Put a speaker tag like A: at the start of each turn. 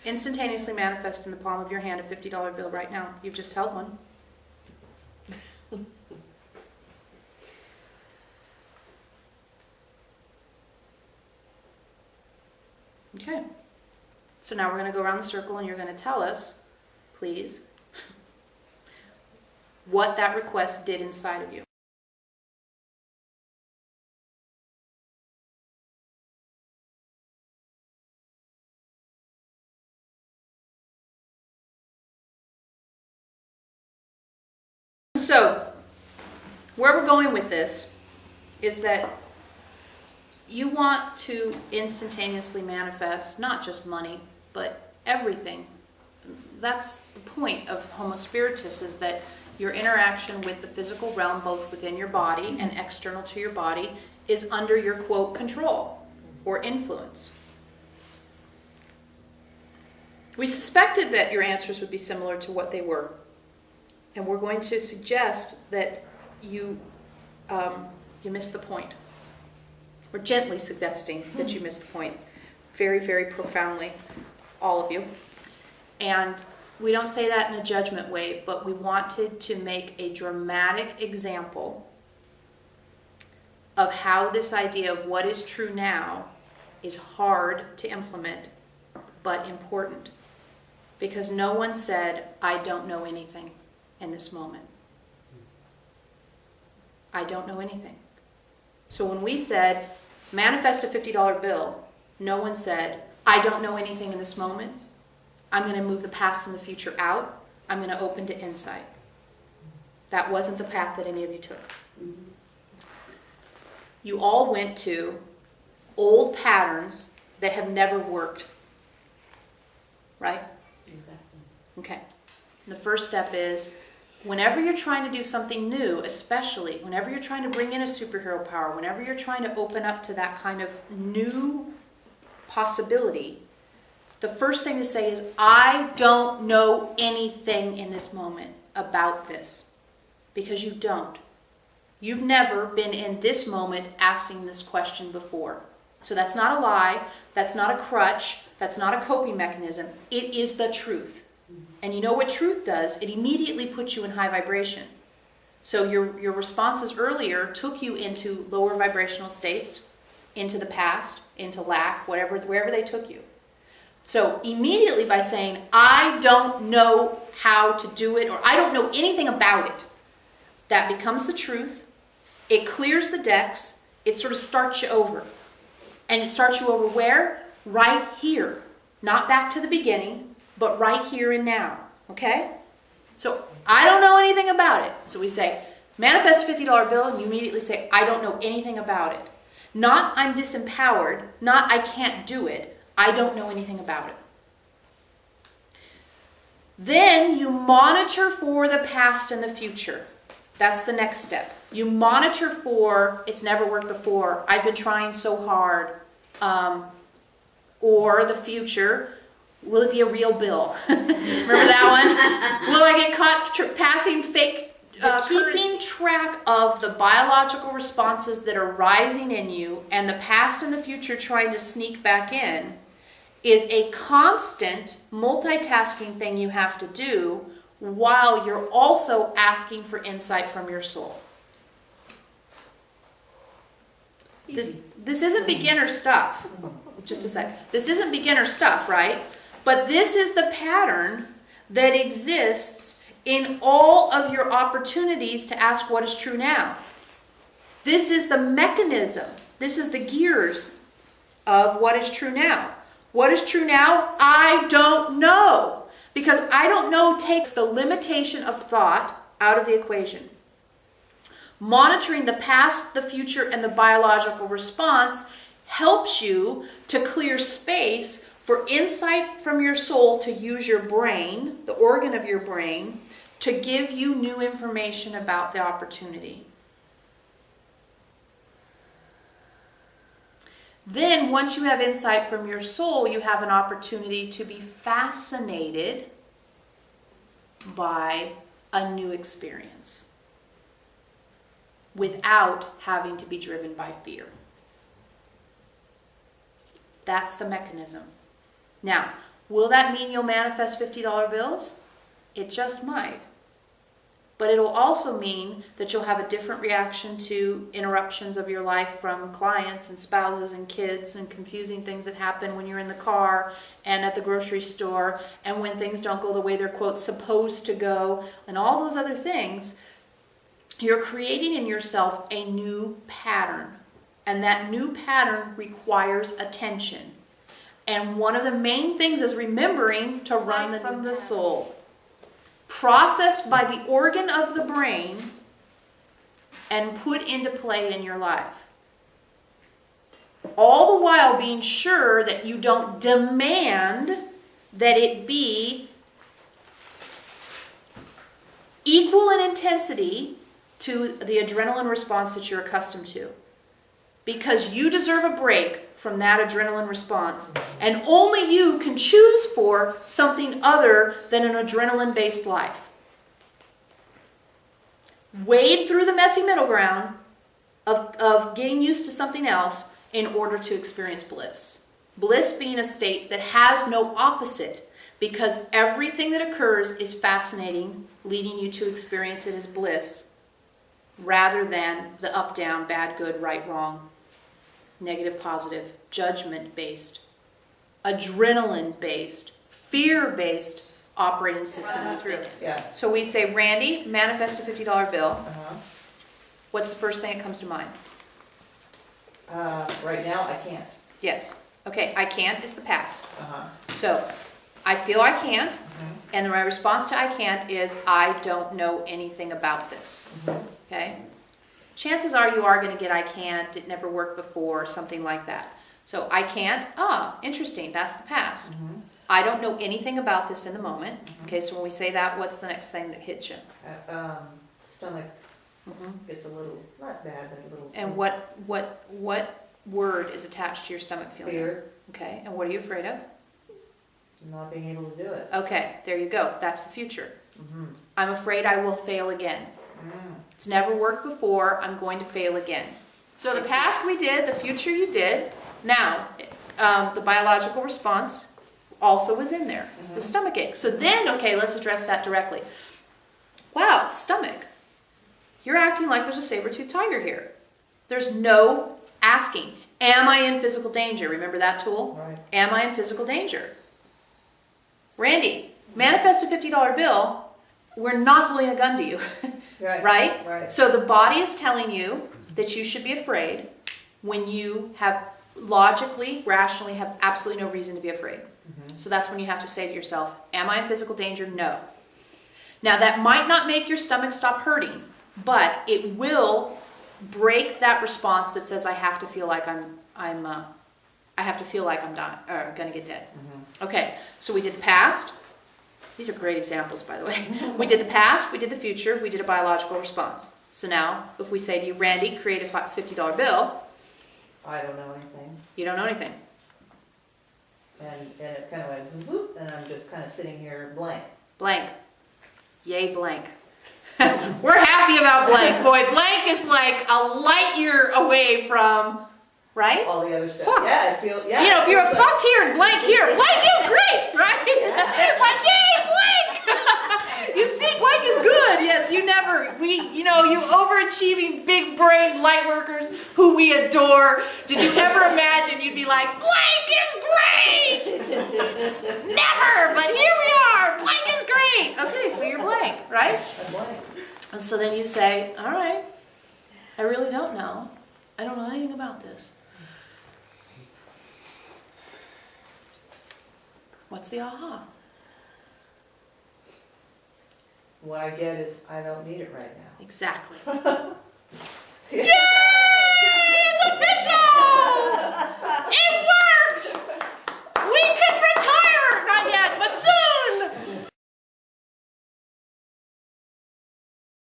A: Instantaneously manifest in the palm of your hand a $50 bill right now. You've just held one. Okay. So now we're going to go around the circle and you're going to tell us, please, what that request did inside of you. So, where we're going with this is that you want to instantaneously manifest not just money, but everything. That's the point of Homo Spiritus, is that your interaction with the physical realm, both within your body and external to your body, is under your, quote, control or influence. We suspected that your answers would be similar to what they were. And we're going to suggest that you missed the point. We're gently suggesting that you missed the point. Very, very profoundly, all of you. And we don't say that in a judgment way, but we wanted to make a dramatic example of how this idea of what is true now is hard to implement, but important. Because no one said, I don't know anything in this moment. I don't know anything. So when we said, manifest a $50 bill, no one said, I don't know anything in this moment. I'm going to move the past and the future out. I'm going to open to insight. That wasn't the path that any of you took. You all went to old patterns that have never worked. Right?
B: Exactly.
A: Okay. And the first step is, whenever you're trying to do something new, especially whenever you're trying to bring in a superhero power, whenever you're trying to open up to that kind of new possibility, the first thing to say is, I don't know anything in this moment about this. Because you don't. You've never been in this moment asking this question before. So that's not a lie, that's not a crutch, that's not a coping mechanism. It is the truth. And you know what truth does? It immediately puts you in high vibration. So your responses earlier took you into lower vibrational states, into the past, into lack, wherever they took you. So immediately by saying, I don't know how to do it, or I don't know anything about it, that becomes the truth. It clears the decks. It sort of starts you over. And it starts you over where? Right here. Not back to the beginning, but right here and now. Okay? So, I don't know anything about it. So we say, manifest a $50 bill, and you immediately say, I don't know anything about it. Not, I'm disempowered. Not, I can't do it. I don't know anything about it. Then you monitor for the past and the future. That's the next step. You monitor for, it's never worked before, I've been trying so hard, or the future, will it be a real bill? Remember that one? Will I get caught passing fake, keeping track of the biological responses that are rising in you and the past and the future trying to sneak back in is a constant multitasking thing you have to do while you're also asking for insight from your soul. This isn't beginner stuff. Just a sec. This isn't beginner stuff, right? But this is the pattern that exists in all of your opportunities to ask what is true now. This is the mechanism. This is the gears of what is true now. What is true now? I don't know. Because I don't know takes the limitation of thought out of the equation. Monitoring the past, the future, and the biological response helps you to clear space for insight from your soul to use your brain, the organ of your brain, to give you new information about the opportunity. Then, once you have insight from your soul, you have an opportunity to be fascinated by a new experience without having to be driven by fear. That's the mechanism. Now, Will that mean you'll manifest $50 bills? It just might. But it'll also mean that you'll have a different reaction to interruptions of your life from clients and spouses and kids and confusing things that happen when you're in the car and at the grocery store and when things don't go the way they're, quote, supposed to go, and all those other things. You're creating in yourself a new pattern, and that new pattern requires attention. And one of the main things is remembering to run from the soul. Processed by the organ of the brain and put into play in your life. All the while being sure that you don't demand that it be equal in intensity to the adrenaline response that you're accustomed to. Because you deserve a break from that adrenaline response. And only you can choose for something other than an adrenaline-based life. Wade through the messy middle ground of getting used to something else in order to experience bliss. Bliss being a state that has no opposite, because everything that occurs is fascinating, leading you to experience it as bliss, rather than the up, down, bad, good, right, wrong, negative, positive, judgment-based, adrenaline-based, fear-based operating systems through it.
B: Yeah.
A: So we say, Randy, manifest a $50 bill. What's the first thing that comes to mind?
B: Right now, I can't.
A: Yes. Okay, I can't is the past. So I feel I can't, and my response to I can't is I don't know anything about this. Okay? Chances are you are going to get I can't, it never worked before, something like that. So I can't, interesting, that's the past. I don't know anything about this in the moment. Okay, so when we say that, what's the next thing that hits you?
B: Stomach gets a little, not bad, but a little.
A: And what word is attached to your stomach feeling?
B: Fear.
A: Okay, and what are you afraid of?
B: Not being able to do it.
A: Okay, there you go. That's the future. I'm afraid I will fail again. It's never worked before. I'm going to fail again. So the past we did, the future you did. Now, the biological response also was in there. The stomach ache. So then, okay, let's address that directly. Wow, stomach. You're acting like there's a saber-toothed tiger here. There's no asking. Am I in physical danger? Remember that tool?
B: Right.
A: Am I in physical danger? Randy, manifest a $50 bill. We're not holding a gun to you. Right?
B: Right.
A: So the body is telling you that you should be afraid when you have logically, rationally, have absolutely no reason to be afraid. So that's when you have to say to yourself, am I in physical danger? No. Now that might not make your stomach stop hurting, but it will break that response that says I have to feel like I'm dying or gonna get dead. Okay, so we did the past. These are great examples, by the way. We did the past, we did the future, we did a biological response. So now, if we say to you, Randy, create a $50 bill.
B: I don't know anything.
A: You don't know anything.
B: And it kind of went whoop, and I'm just kind of sitting here blank.
A: Blank. Yay, blank. We're happy about blank. Boy, blank is like a light year away from, right?
B: All the other stuff.
A: Fucked.
B: Yeah, I feel, yeah.
A: You know, if you're a fucked here and blank here, blank is great, right? Like, yay, blank! You see, blank is good. Yes, you overachieving, big brain light workers who we adore. Did you ever imagine you'd be like, blank is great? Never, but here we are. Blank is great. Okay, so you're blank, right?
B: I'm blank.
A: And so then you say, all right, I really don't know. I don't know anything about this. What's the aha?
B: What I get is, I don't need it right now.
A: Exactly.